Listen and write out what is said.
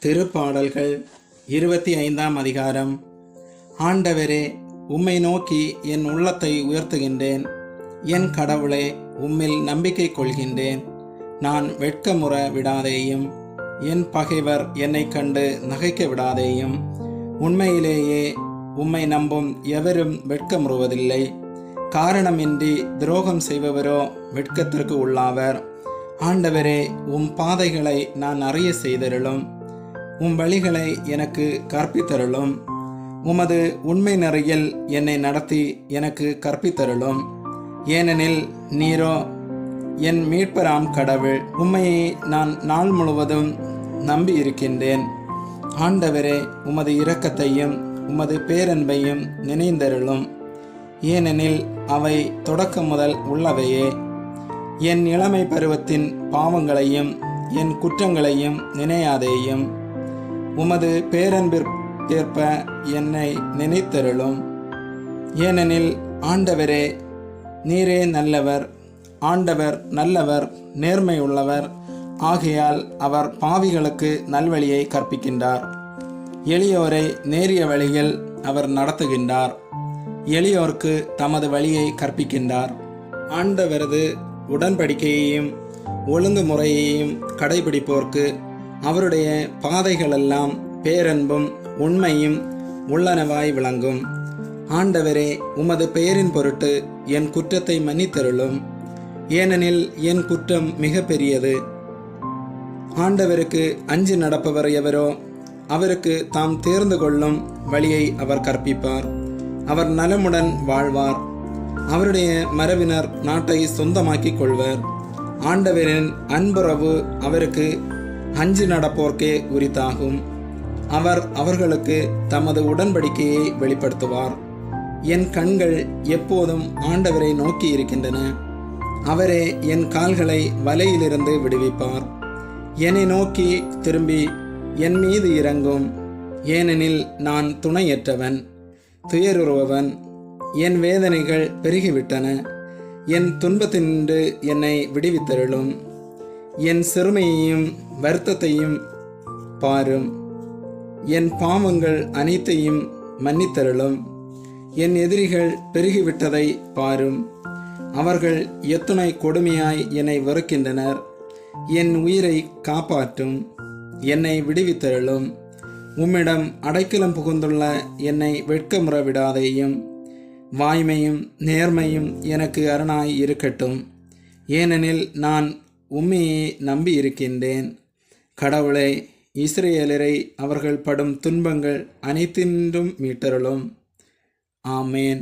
திருப்பாடல்கள் 25ஆம் அதிகாரம். ஆண்டவரே, உம்மை நோக்கி என் உள்ளத்தை உயர்த்துகின்றேன். என் கடவுளே, உம்மில் நம்பிக்கை கொள்கின்றேன். நான் வெட்கமுற விடாதேயும். என் பகைவர் என்னை கண்டு நகைக்க விடாதேயும். உண்மையிலேயே உம்மை நம்பும் எவரும் வெட்கமுறுவதில்லை. காரணமின்றி துரோகம் செய்பவரோ வெட்கத்திற்கு உள்ளாவர். ஆண்டவரே, உம் பாதைகளை நான் அறிய செய்தருளும். உம் வழிகளை எனக்கு கற்பித்தருளும். உமது உண்மை நெறியில் என்னை நடத்தி எனக்கு கற்பித்தருளும். ஏனெனில் நீரோ என் மீட்பராம் கடவுள். உம்மையை நான் நாள் முழுவதும் நம்பி இருக்கின்றேன். ஆண்டவரே, உமது இரக்கத்தையும் உமது பேரன்பையும் நினைந்தருளும். ஏனெனில் அவை தொடக்கம் முதல் உள்ளவையே. என் இளமை பருவத்தின் பாவங்களையும் என் குற்றங்களையும் நினையாதேயும். உமது பேரன்பிற்கேற்ப என்னை நினைத்தருளும். ஏனெனில் ஆண்டவரே, நீரே நல்லவர். ஆண்டவர் நல்லவர், நேர்மை உள்ளவர். ஆகையால் அவர் பாவிகளுக்கு நல்வழியை கற்பிக்கின்றார். எளியோரை நேரிய வழியில் அவர் நடத்துகின்றார். எளியோர்க்கு தமது வழியை கற்பிக்கின்றார். ஆண்டவரது உடன்படிக்கையையும் ஒழுங்குமுறையையும் கடைபிடிப்போர்க்கு அவருடைய பாதைகளெல்லாம் பேரன்பும் உண்மையும் உள்ளனவாய் விளங்கும். ஆண்டவரே, உமது பெயரின் பொருட்டு என் குற்றத்தை மன்னித்தருளும். ஏனெனில் என் குற்றம் மிக பெரியது. ஆண்டவருக்கு அஞ்சி நடப்பவர் எவரோ அவருக்கு தாம் தேர்ந்து கொள்ளும் வழியை அவர் கற்பிப்பார். அவர் நலமுடன் வாழ்வார். அவருடைய மரபினர் நாட்டை சொந்தமாக்கிக் கொள்வர். ஆண்டவரின் அன்புறவு அவருக்கு அஞ்சி நடப்போர்க்கே உரித்தாகும். அவர் அவர்களுக்கு தமது உடன்படிக்கையை வெளிப்படுத்துவார். என் கண்கள் எப்போதும் ஆண்டவரை நோக்கி இருக்கின்றன. அவரே என் கால்களை வலையிலிருந்து விடுவிப்பார். என்னை நோக்கி திரும்பி என் மீது இறங்கும். ஏனெனில் நான் துணையற்றவன், துயருறுபவன். என் வேதனைகள் பெருகிவிட்டன. என் துன்பத்தினின்று என்னை விடுவித்தருளும். என் சிறுமையையும் வருத்தத்தையும் பாரும். என் பாவங்கள் அனைத்தையும் மன்னித்தருளும். என் எதிரிகள் பெருகிவிட்டதை பாரும். அவர்கள் எத்துணை கொடுமையாய் என்னை வெறுக்கின்றனர். என் உயிரை காப்பாற்றும். என்னை விடுவித்தருளும். உம்மிடம் அடைக்கலம் புகுந்துள்ள என்னை வெட்கமுற விடாதேயும். வாய்மையும் நேர்மையும் எனக்கு அரணாய் இருக்கட்டும். ஏனெனில் நான் உம்மையே நம்பி இருக்கின்றேன். கடவுளே, இஸ்ரேலரை அவர்கள் படும் துன்பங்கள் அனைத்தின்றும் மீட்டருளும். ஆமேன்.